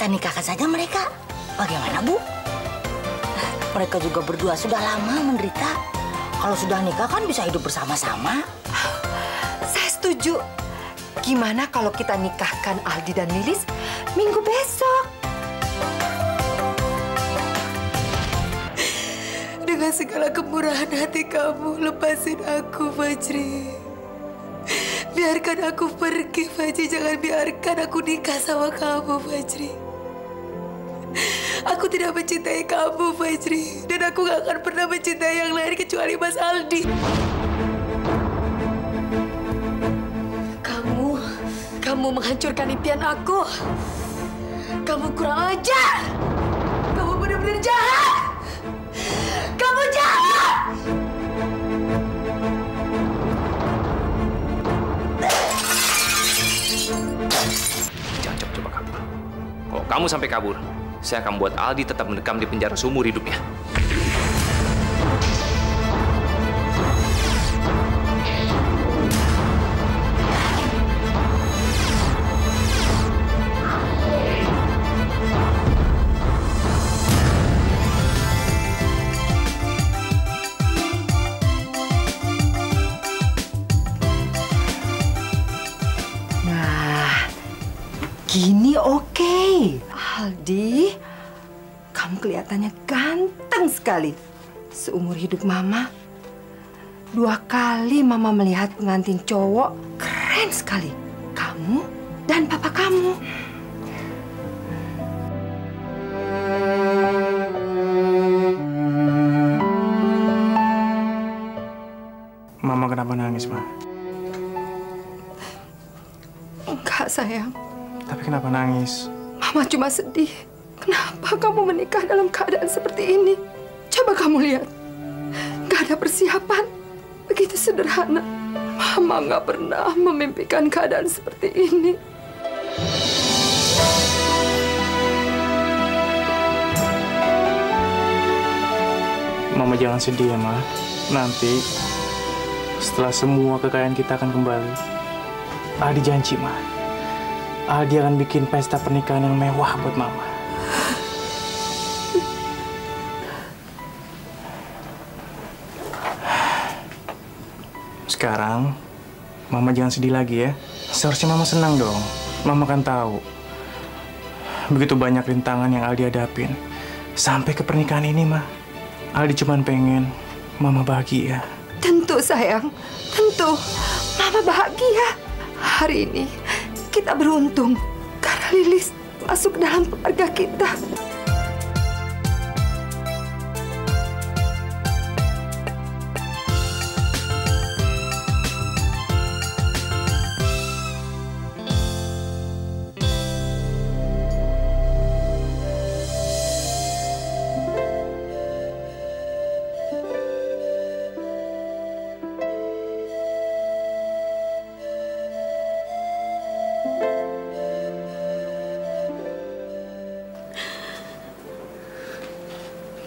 kita nikahkan saja mereka. Bagaimana, Bu? Mereka juga berdua sudah lama menderita. Kalau sudah nikah kan bisa hidup bersama-sama. Saya setuju. Gimana kalau kita nikahkan Aldi dan Lilis minggu besok? Dengan segala kemurahan hati kamu, lepasin aku, Fajri. Biarkan aku pergi, Fajri. Jangan biarkan aku nikah sama kamu, Fajri. Aku tidak mencintai kamu, Fajri. Dan aku gak akan pernah mencintai yang lain kecuali Mas Aldi. Kamu menghancurkan impian aku. Kamu kurang ajar. Kamu benar-benar jahat. Kamu jahat! Jangan coba-coba kabur. Kalau kamu sampai kabur, saya akan buat Aldi tetap mendekam di penjara seumur hidupnya. Gini oke. Aldi, kamu kelihatannya ganteng sekali. Seumur hidup Mama, 2 kali Mama melihat pengantin cowok keren sekali. Kamu dan papa kamu. Mama kenapa nangis, Ma? Enggak, sayang. Tapi kenapa nangis? Mama cuma sedih. Kenapa kamu menikah dalam keadaan seperti ini? Coba kamu lihat. Gak ada persiapan. Begitu sederhana. Mama gak pernah memimpikan keadaan seperti ini. Mama jangan sedih ya, Ma. Nanti, setelah semua kekayaan kita akan kembali, Aldi janji, Ma. Aldi akan bikin pesta pernikahan yang mewah buat Mama. Sekarang, Mama jangan sedih lagi ya. Seharusnya Mama senang dong. Mama kan tahu. Begitu banyak rintangan yang Aldi hadapin. Sampai ke pernikahan ini, Ma. Aldi cuma pengen Mama bahagia. Tentu, sayang. Tentu. Mama bahagia. Hari ini kita beruntung karena Lilis masuk dalam keluarga kita.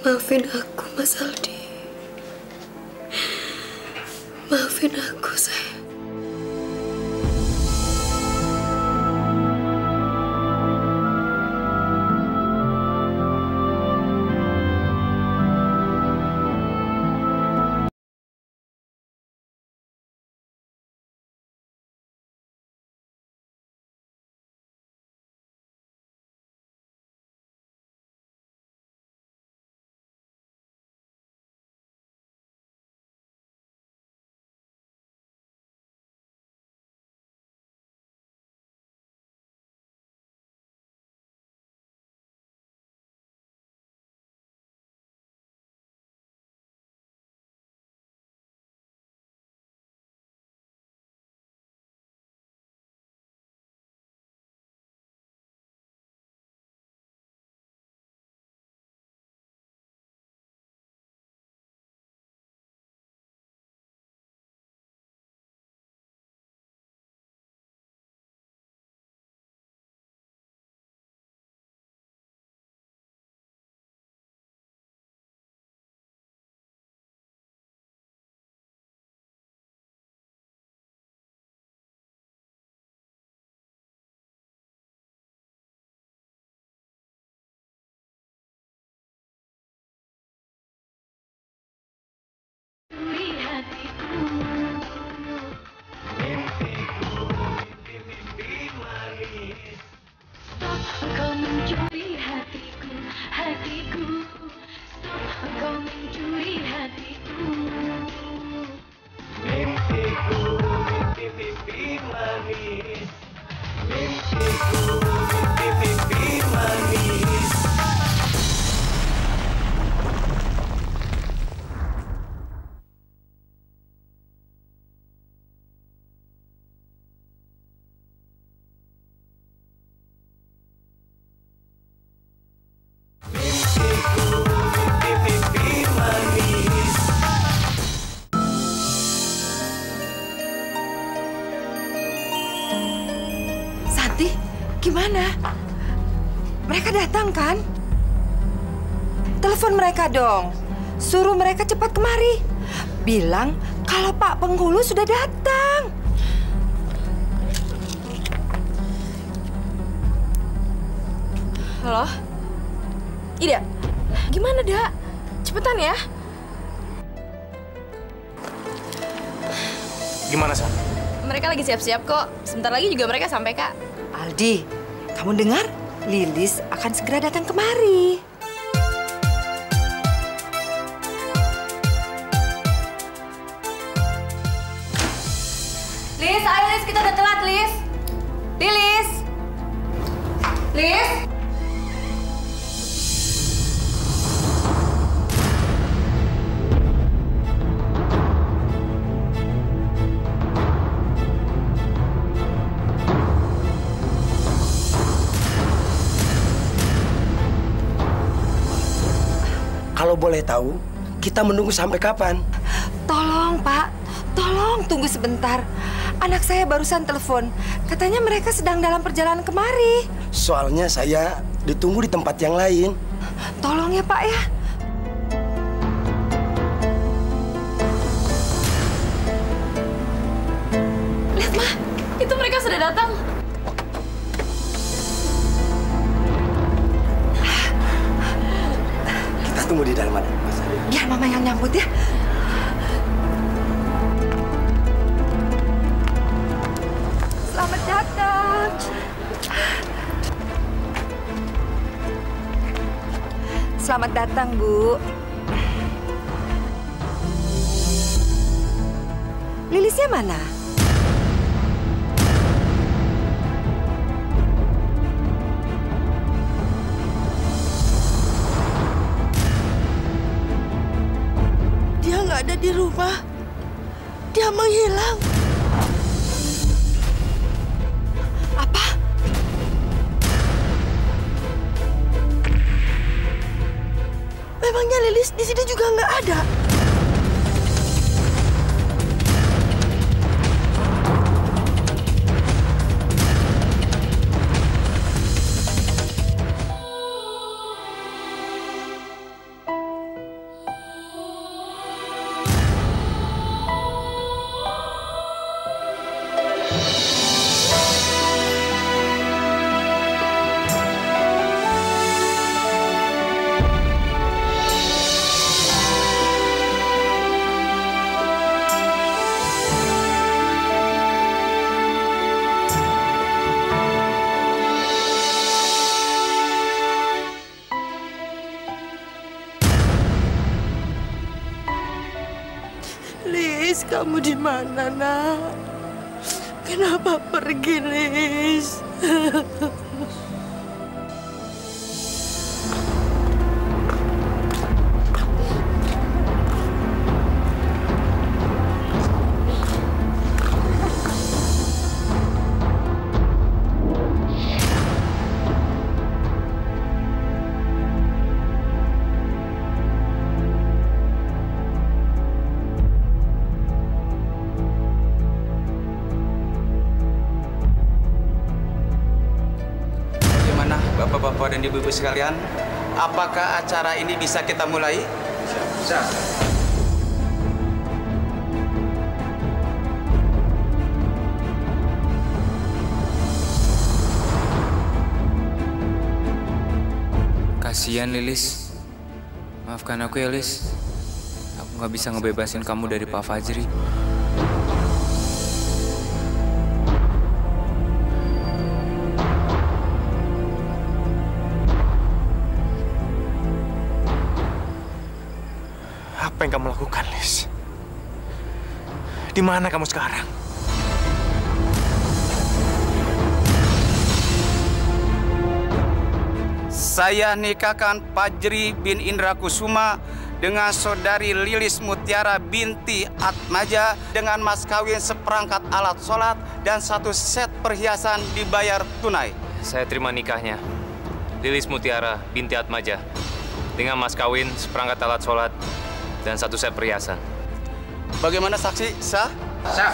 Maafin aku, Mas Aldi. Maafin aku, sayang. Gimana? Mereka datang kan? Telepon mereka dong. Suruh mereka cepat kemari. Bilang kalau Pak Penghulu sudah datang. Halo? Ida, gimana, Dak? Cepetan ya. Gimana, San? Mereka lagi siap-siap kok. Sebentar lagi juga mereka sampai, Kak. Aldi, kamu dengar? Lilis akan segera datang kemari. Lis, ayo Lis, kita udah telat, Lis. Lilis. Lis. Kalau boleh tahu, kita menunggu sampai kapan? Tolong, Pak. Tolong tunggu sebentar. Anak saya barusan telepon. Katanya mereka sedang dalam perjalanan kemari. Soalnya saya ditunggu di tempat yang lain. Tolong ya, Pak ya. Lihat, Ma. Itu mereka sudah datang. Kita tunggu di dalam ada. Biar Mama yang nyambut ya. Selamat datang. Selamat datang, Bu. Lilisnya mana? Dia nggak ada di rumah. Dia menghilang. Apa? Memangnya Lilis di sini juga nggak ada? Lis, kamu di mana, Nak? Kenapa pergi, Lis? Bapak-bapak dan ibu-ibu sekalian, apakah acara ini bisa kita mulai? Bisa. Kasihan Lilis. Maafkan aku ya, Lis. Aku nggak bisa ngebebasin kamu dari Pak Fajri. Apa yang kamu lakukan, Lis? Di mana kamu sekarang? Saya nikahkan Fajri bin Indra Kusuma dengan saudari Lilis Mutiara binti Atmaja dengan mas kawin seperangkat alat sholat dan 1 set perhiasan dibayar tunai. Saya terima nikahnya. Lilis Mutiara binti Atmaja dengan mas kawin seperangkat alat sholat dan 1 set perhiasan. Bagaimana saksi? Sah? Sah.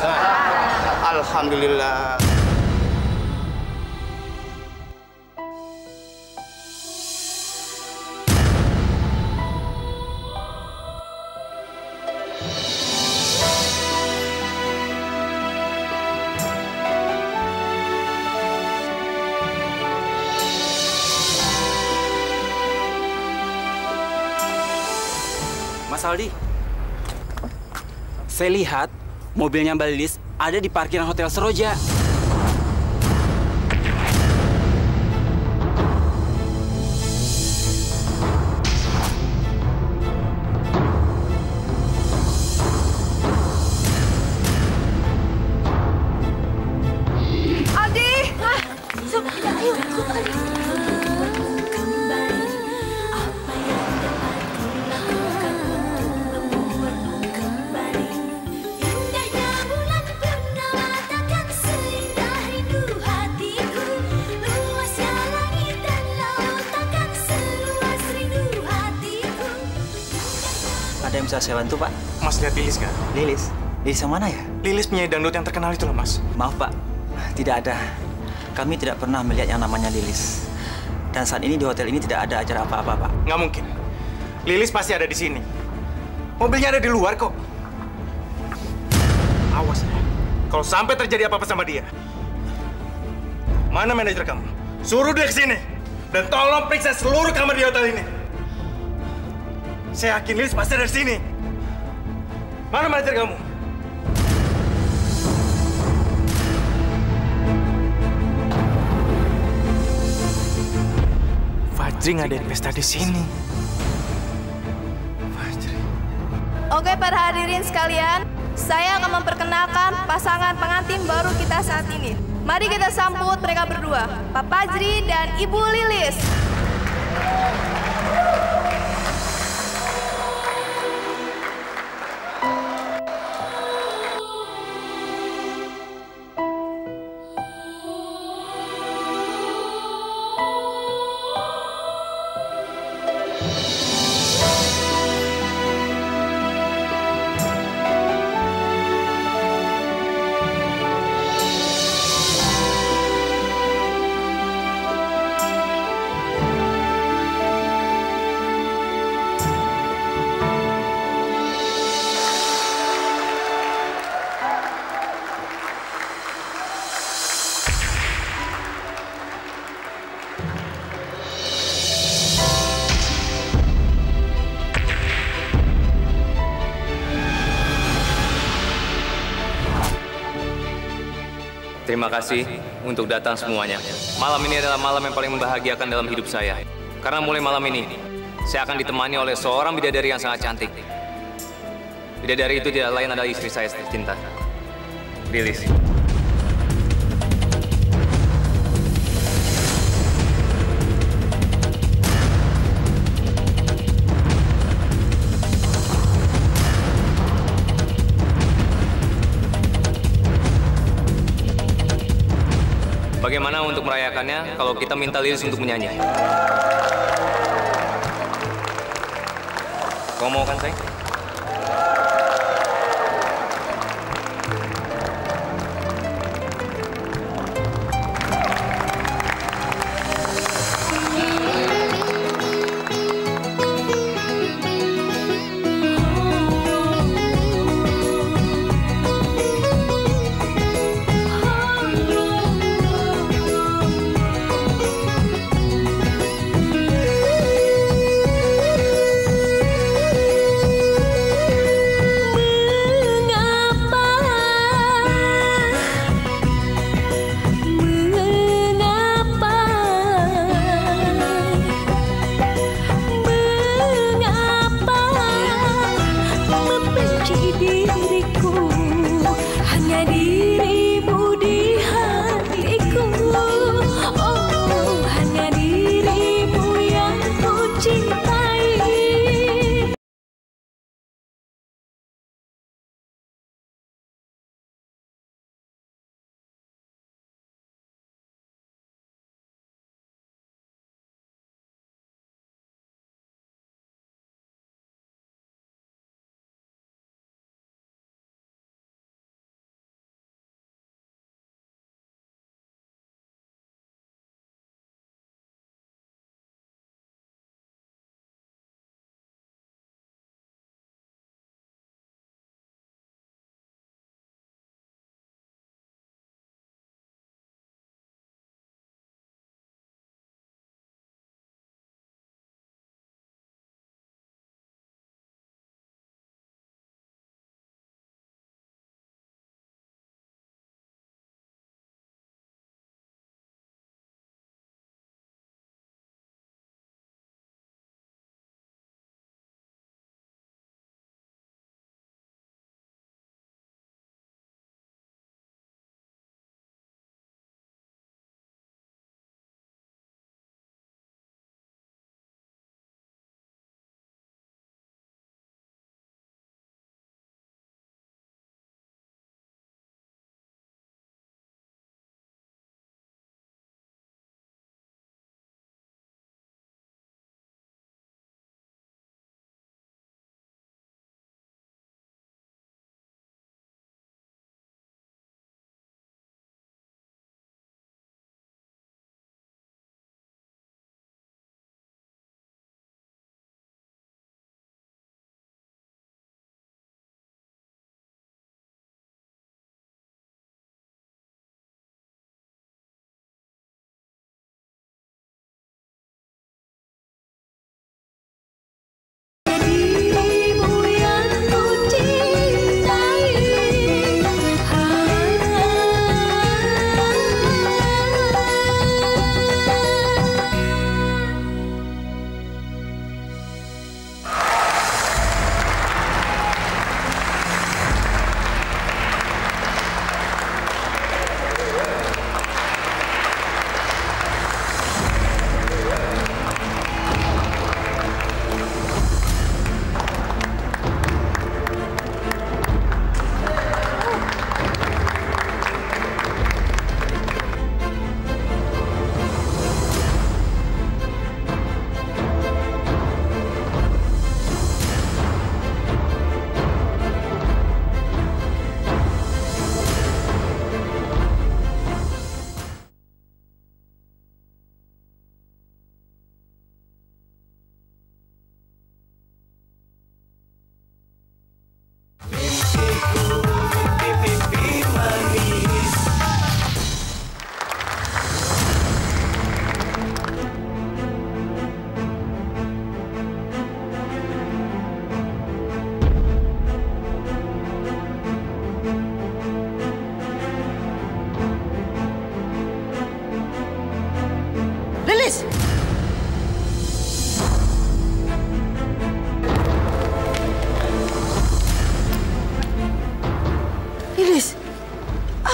Alhamdulillah. Mas Aldi. Saya lihat mobilnya Mbak Lilis ada di parkiran Hotel Seroja. Ada yang bisa saya bantu, Pak? Mas lihat Lilis nggak? Lilis? Lilis yang mana ya? Lilis penyanyi dangdut yang terkenal itu loh, Mas. Maaf, Pak. Tidak ada. Kami tidak pernah melihat yang namanya Lilis. Dan saat ini di hotel ini tidak ada acara apa-apa, Pak. Nggak mungkin. Lilis pasti ada di sini. Mobilnya ada di luar kok. Awas ya. Kalau sampai terjadi apa-apa sama dia. Mana manajer kamu? Suruh dia ke sini. Dan tolong periksa seluruh kamar di hotel ini. Saya yakin Lilis pasti ada di sini. Mana manajer kamu? Fajri ngadain pesta di sini. Fajri. Oke, para hadirin sekalian, saya akan memperkenalkan pasangan pengantin baru kita saat ini. Mari kita sambut mereka berdua, Pak Fajri dan Ibu Lilis. Terima kasih untuk datang semuanya. Malam ini adalah malam yang paling membahagiakan dalam hidup saya. Karena mulai malam ini, saya akan ditemani oleh seorang bidadari yang sangat cantik. Bidadari itu tidak lain adalah istri saya tercinta, Lilis. Bagaimana untuk merayakannya kalau kita minta Lilis untuk menyanyi? Kau mau kan, sayang?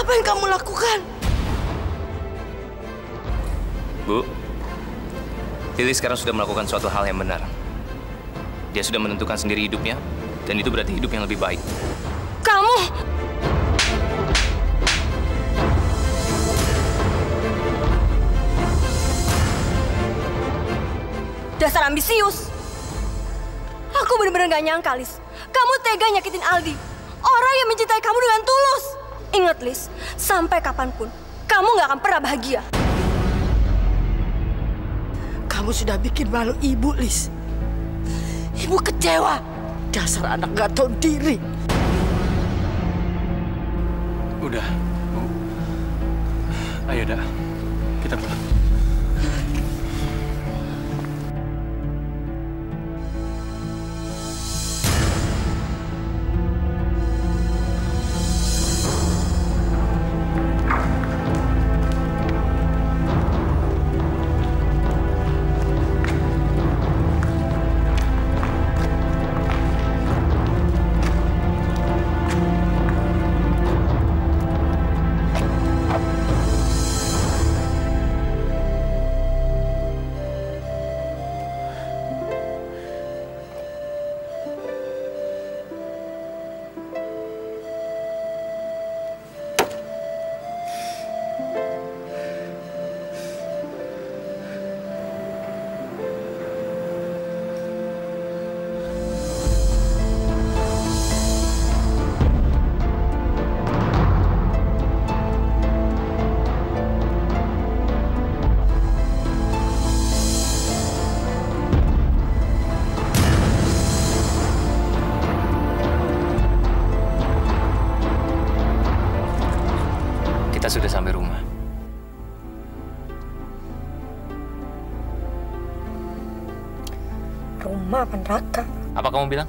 Apa yang kamu lakukan? Bu, Lilis sekarang sudah melakukan suatu hal yang benar. Dia sudah menentukan sendiri hidupnya, dan itu berarti hidup yang lebih baik. Kamu! Dasar ambisius! Aku benar-benar gak nyangka, Lis. Kamu tega nyakitin Aldi. Orang yang mencintai kamu dengan tulus. Ingat, Lis, sampai kapanpun, kamu gak akan pernah bahagia. Kamu sudah bikin malu ibu, Lis. Ibu kecewa. Dasar anak gak tahu diri. Udah, Bu. Ayo dah, kita pulang. Kita sudah sampai rumah. Rumah apa neraka? Apa kamu bilang?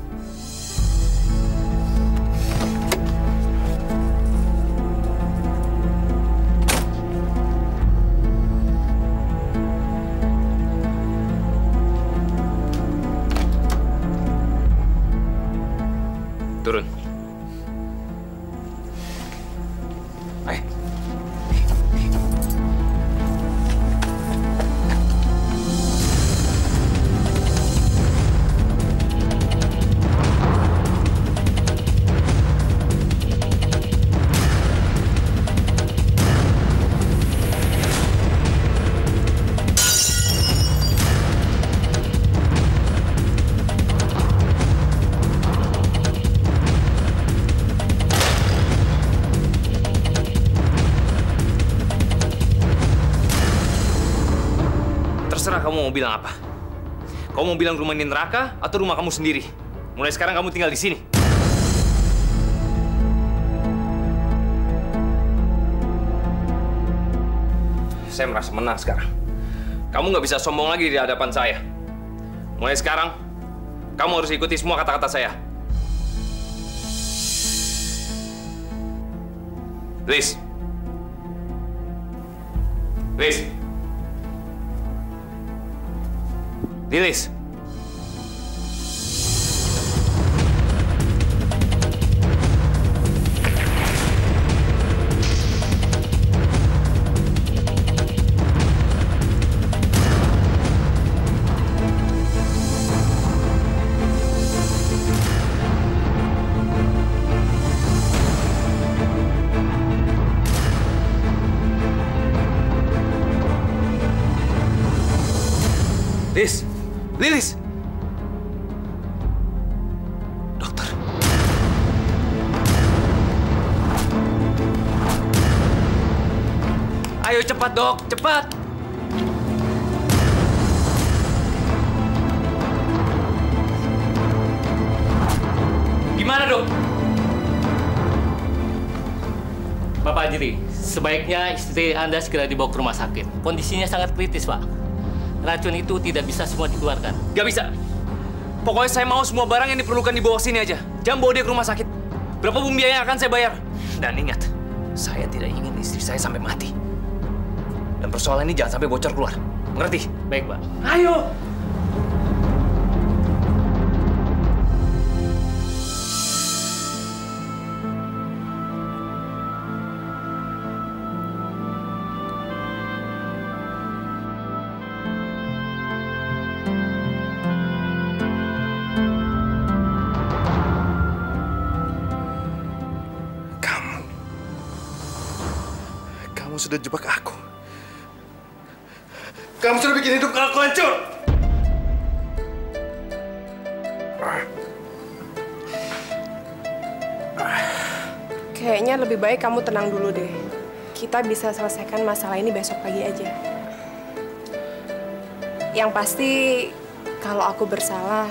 Turun. Ayo. Terserah kamu mau bilang apa. Kamu mau bilang rumah ini neraka atau rumah kamu sendiri. Mulai sekarang kamu tinggal di sini. Saya merasa menang sekarang. Kamu nggak bisa sombong lagi di hadapan saya. Mulai sekarang, kamu harus ikuti semua kata-kata saya. Liz. Liz. Lilis. Liz. Lilis! Dokter. Ayo cepat, Dok. Cepat. Gimana, Dok? Bapak Ajri, sebaiknya istri Anda segera dibawa ke rumah sakit. Kondisinya sangat kritis, Pak. Racun itu tidak bisa semua dikeluarkan. Gak bisa. Pokoknya saya mau semua barang yang diperlukan dibawa sini aja. Jangan bawa dia ke rumah sakit. Berapapun biaya yang akan saya bayar. Dan ingat, saya tidak ingin istri saya sampai mati. Dan persoalan ini jangan sampai bocor keluar. Mengerti? Baik, Pak. Ayo! sudah jebak aku. Kamu sudah bikin hidup aku hancur. Kayaknya lebih baik kamu tenang dulu deh. Kita bisa selesaikan masalah ini besok pagi aja. Yang pasti, kalau aku bersalah,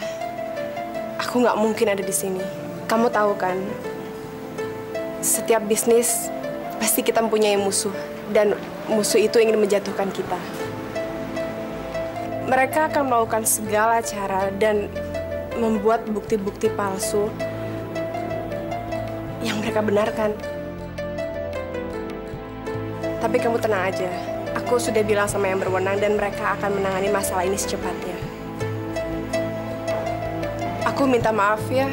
aku nggak mungkin ada di sini. Kamu tahu kan, setiap bisnis pasti kita mempunyai musuh. Dan musuh itu ingin menjatuhkan kita. Mereka akan melakukan segala cara dan membuat bukti-bukti palsu yang mereka benarkan. Tapi kamu tenang aja. Aku sudah bilang sama yang berwenang dan mereka akan menangani masalah ini secepatnya. Aku minta maaf ya,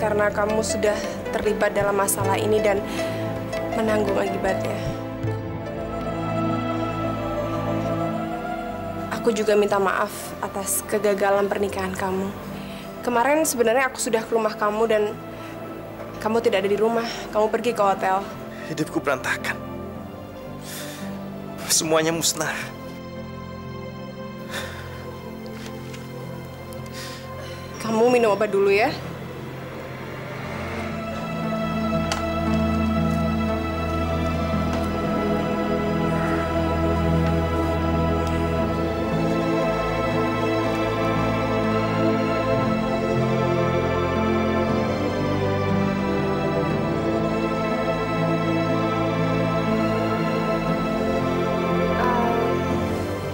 karena kamu sudah terlibat dalam masalah ini dan menanggung akibatnya. Aku juga minta maaf atas kegagalan pernikahan kamu. Kemarin sebenarnya aku sudah ke rumah kamu dan kamu tidak ada di rumah. Kamu pergi ke hotel. Hidupku berantakan. Semuanya musnah. Kamu minum obat dulu ya.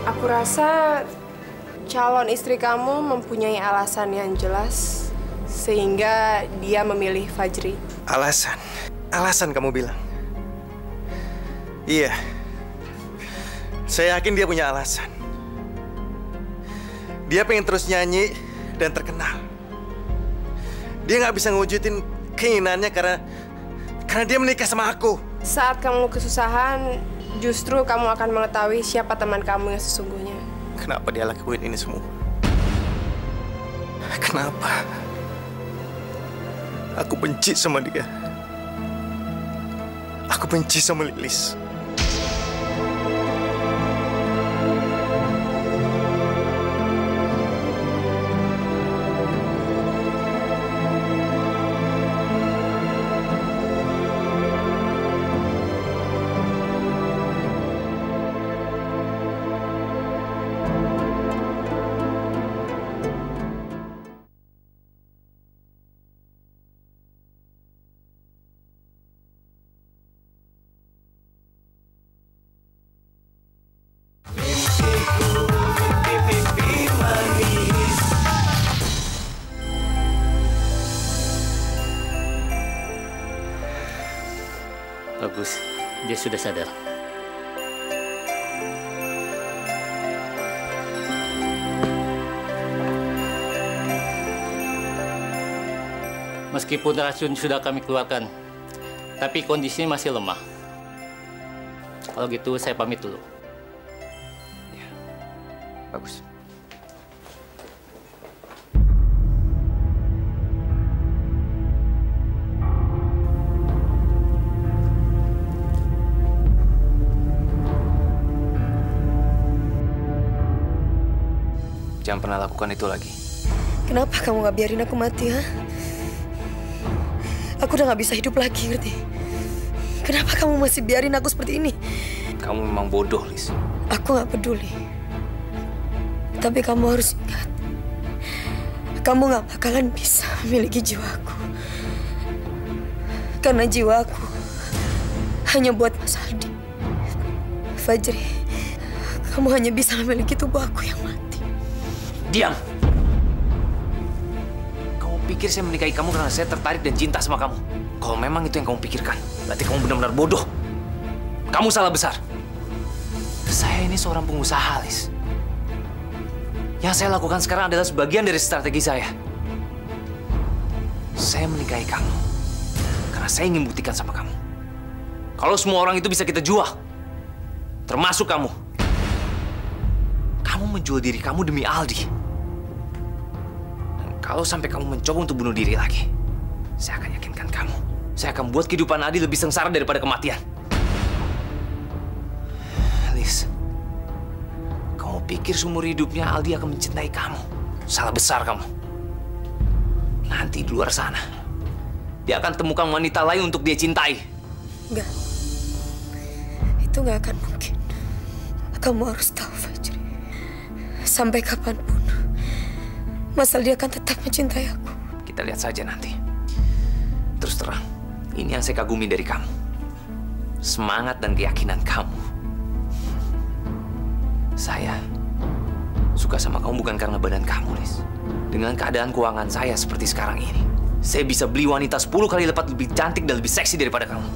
Aku rasa calon istri kamu mempunyai alasan yang jelas sehingga dia memilih Fajri. Alasan? Alasan kamu bilang? Iya. Saya yakin dia punya alasan. Dia pengen terus nyanyi dan terkenal. Dia nggak bisa ngewujudin keinginannya karena dia menikah sama aku. Saat kamu kesusahan, justru kamu akan mengetahui siapa teman kamu yang sesungguhnya. Kenapa dia lakuin ini semua? Kenapa? Aku benci sama dia. Aku benci sama Lilis. Bagus, dia sudah sadar. Meskipun racun sudah kami keluarkan, tapi kondisinya masih lemah. Kalau gitu, saya pamit dulu. Ya, bagus. Jangan pernah lakukan itu lagi. Kenapa kamu gak biarin aku mati, ha? Aku udah gak bisa hidup lagi, ngerti? Kenapa kamu masih biarin aku seperti ini? Kamu memang bodoh, Lis. Aku gak peduli. Tapi kamu harus ingat. Kamu gak bakalan bisa memiliki jiwaku. Karena jiwaku hanya buat Mas Aldi. Fajri, kamu hanya bisa memiliki tubuh aku yang mati. Diam! Kamu pikir saya menikahi kamu karena saya tertarik dan cinta sama kamu? Kalau memang itu yang kamu pikirkan, berarti kamu benar-benar bodoh. Kamu salah besar. Saya ini seorang pengusaha, Lis. Yang saya lakukan sekarang adalah sebagian dari strategi saya. Saya menikahi kamu karena saya ingin buktikan sama kamu. Kalau semua orang itu bisa kita jual, termasuk kamu. Kamu menjual diri kamu demi Aldi. Kalau sampai kamu mencoba untuk bunuh diri lagi, saya akan yakinkan kamu. Saya akan buat kehidupan Adi lebih sengsara daripada kematian. Liz. Kamu pikir seumur hidupnya Aldi akan mencintai kamu? Salah besar kamu. Nanti di luar sana, dia akan temukan wanita lain untuk dia cintai. Enggak. Itu nggak akan mungkin. Kamu harus tahu, Fajri. Sampai kapanpun, Mas Aldi akan tetap mencintai aku. Kita lihat saja nanti. Terus terang, ini yang saya kagumi dari kamu. Semangat dan keyakinan kamu. Saya suka sama kamu bukan karena badan kamu, Liz. Dengan keadaan keuangan saya seperti sekarang ini, saya bisa beli wanita 10 kali lipat lebih cantik dan lebih seksi daripada kamu.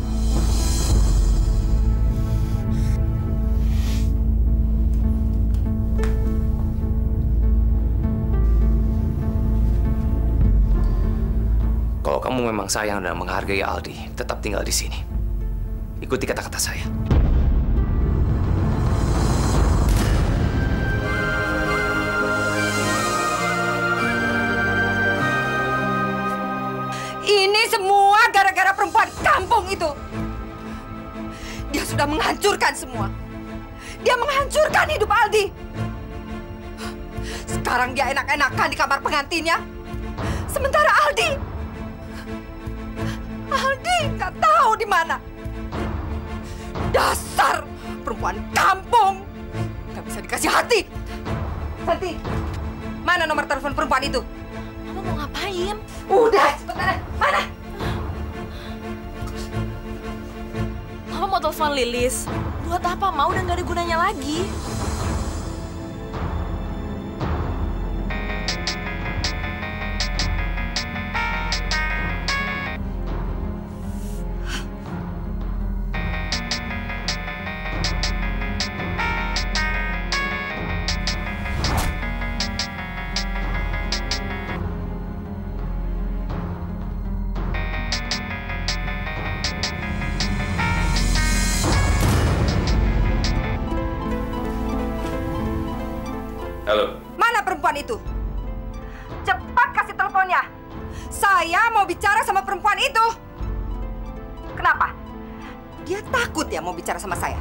Kalau kamu memang sayang dan menghargai Aldi, tetap tinggal di sini. Ikuti kata-kata saya. Ini semua gara-gara perempuan kampung itu. Dia sudah menghancurkan semua. Dia menghancurkan hidup Aldi. Sekarang dia enak-enakan di kamar pengantinnya. Sementara Aldi nggak tahu di mana. Dasar perempuan kampung, nggak bisa dikasih hati. Santi, mana nomor telepon perempuan itu? Mama mau ngapain? Udah, cepetan. Mana? Mama mau telepon Lilis. Buat apa? Mau udah nggak ada gunanya lagi. Halo. Mana perempuan itu? Cepat kasih teleponnya. Saya mau bicara sama perempuan itu. Kenapa? Dia takut ya mau bicara sama saya.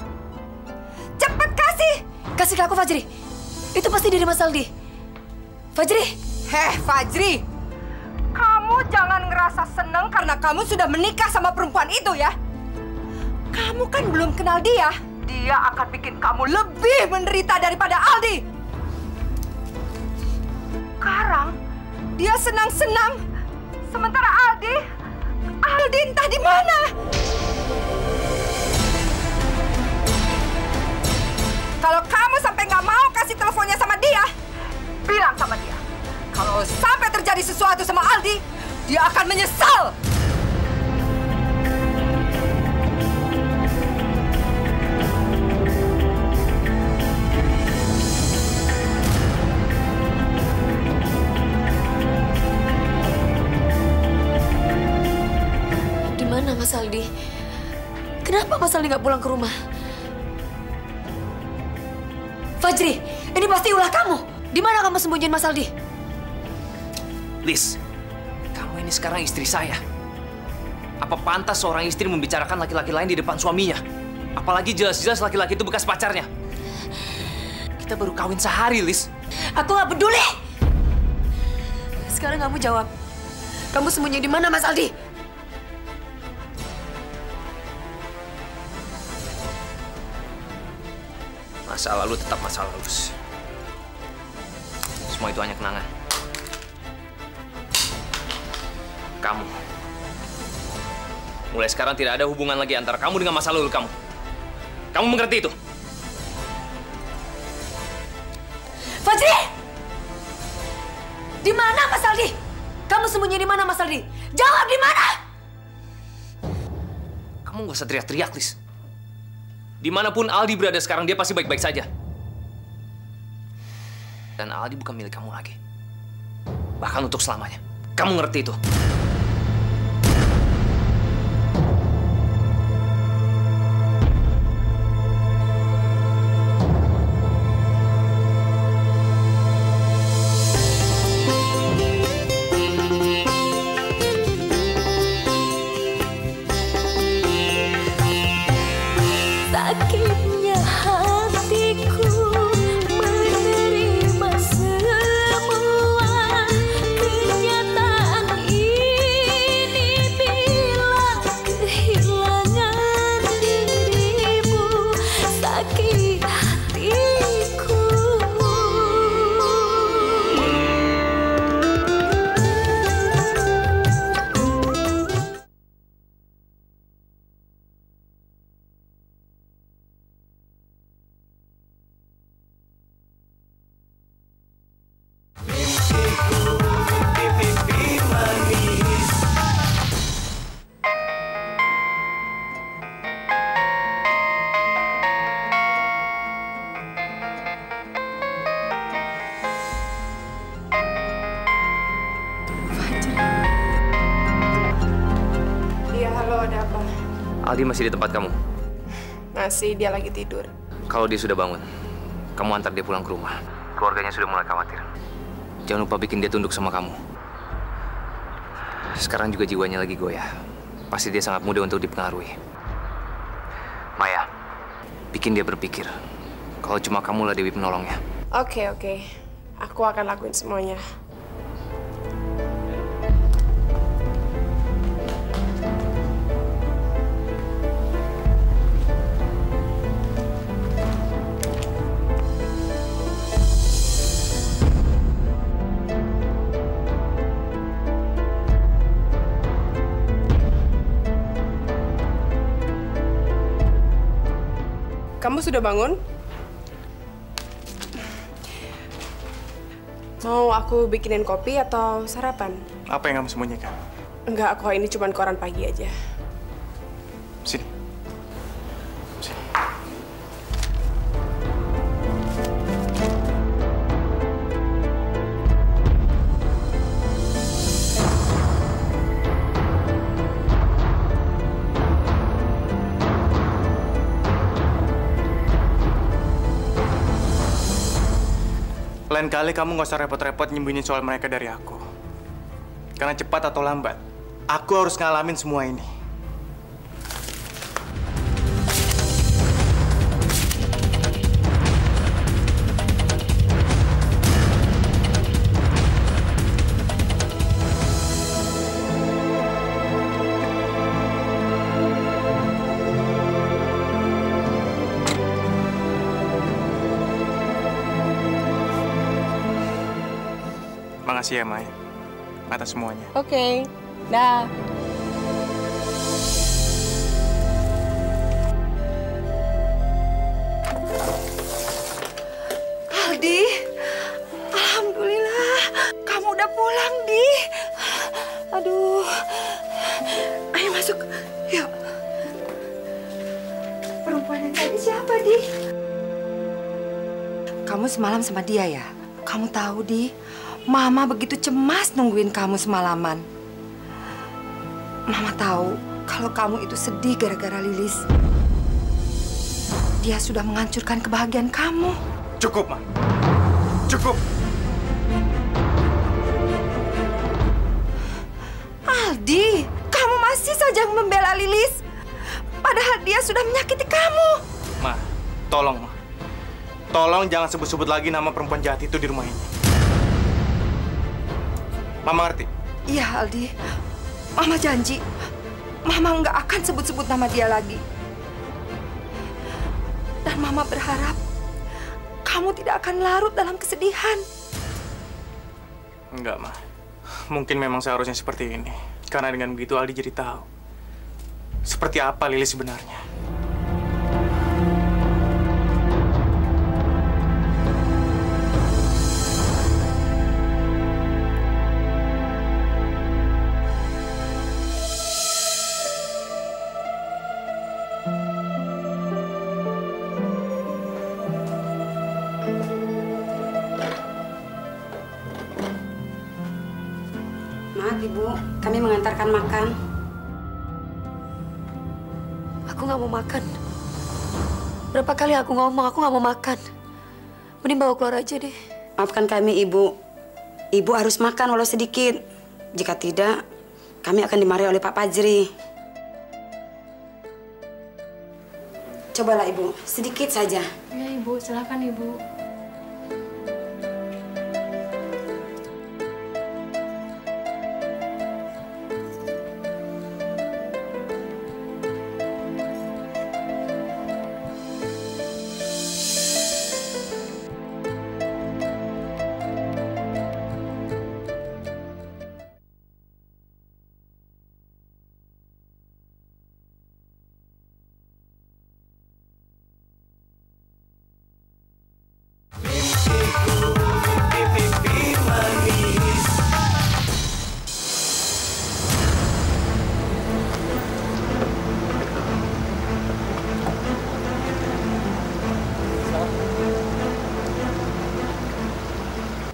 Cepat kasih. Kasih ke aku, Fajri. Itu pasti dari Mas Aldi. Fajri. Fajri. Kamu jangan ngerasa seneng karena kamu sudah menikah sama perempuan itu ya. Kamu kan belum kenal dia. Dia akan bikin kamu lebih menderita daripada Aldi. Sekarang dia senang-senang, sementara Aldi entah di mana. Kalau kamu sampai nggak mau kasih teleponnya sama dia, bilang sama dia. Kalau sampai terjadi sesuatu sama Aldi, dia akan menyesal. Mana Mas Aldi? Kenapa Mas Aldi nggak pulang ke rumah? Fajri, ini pasti ulah kamu. Di mana kamu sembunyiin Mas Aldi? Liz, kamu ini sekarang istri saya. Apa pantas seorang istri membicarakan laki-laki lain di depan suaminya? Apalagi jelas-jelas laki-laki itu bekas pacarnya. Kita baru kawin sehari, Liz. Aku nggak peduli. Sekarang kamu jawab. Kamu sembunyi di mana Mas Aldi? Masa lalu tetap masa lalu. Semua itu hanya kenangan. Kamu. Mulai sekarang tidak ada hubungan lagi antara kamu dengan masa lalu kamu. Kamu mengerti itu? Fajri! Di mana Mas Aldi? Kamu sembunyi di mana Mas Aldi? Jawab di mana? Kamu gak usah teriak-teriak, Liz. Dimanapun Aldi berada sekarang, dia pasti baik-baik saja. Dan Aldi bukan milik kamu lagi. Bahkan untuk selamanya. Kamu ngerti itu? Sakitnya hati ada apa? Aldi masih di tempat kamu? Masih, dia lagi tidur. Kalau dia sudah bangun, kamu antar dia pulang ke rumah. Keluarganya sudah mulai khawatir. Jangan lupa bikin dia tunduk sama kamu. Sekarang juga jiwanya lagi goyah. Pasti dia sangat mudah untuk dipengaruhi. Maya, bikin dia berpikir kalau cuma kamulah Dewi penolongnya. Oke. Aku akan lakuin semuanya. Kamu sudah bangun? Mau aku bikinin kopi atau sarapan? Apa yang kamu sembunyikan? Enggak, kok ini cuma koran pagi aja. Sini. Lain kali kamu nggak usah repot-repot nyembunyiin soal mereka dari aku. Karena cepat atau lambat, aku harus ngalamin semua ini. Makasih ya, Mai, atas semuanya. Oke, dah. Aldi, alhamdulillah, kamu udah pulang, Di. Aduh, ayo masuk, yuk. Perempuan yang tadi siapa, Di? Kamu semalam sama dia ya? Kamu tahu, Di, Mama begitu cemas nungguin kamu semalaman. Mama tahu kalau kamu itu sedih gara-gara Lilis. Dia sudah menghancurkan kebahagiaan kamu. Cukup, Ma. Cukup. Aldi, kamu masih saja membela Lilis. Padahal dia sudah menyakiti kamu. Ma, tolong, Ma. Tolong jangan sebut-sebut lagi nama perempuan jahat itu di rumah ini. Mama ngerti? Iya, Aldi. Mama janji, Mama nggak akan sebut-sebut nama dia lagi. Dan Mama berharap kamu tidak akan larut dalam kesedihan. Enggak, Ma. Mungkin memang seharusnya seperti ini. Karena dengan begitu Aldi jadi tahu seperti apa Lilis sebenarnya. Maaf, Ibu. Kami mengantarkan makan. Aku nggak mau makan. Berapa kali aku ngomong aku nggak mau makan. Mending bawa keluar aja deh. Maafkan kami, Ibu. Ibu harus makan walau sedikit. Jika tidak, kami akan dimarahi oleh Pak Fajri. Cobalah, Ibu. Sedikit saja. Ya, Ibu. Silakan, Ibu.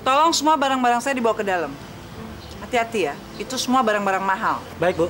Tolong semua barang-barang saya dibawa ke dalam. Hati-hati ya, itu semua barang-barang mahal. Baik, Bu.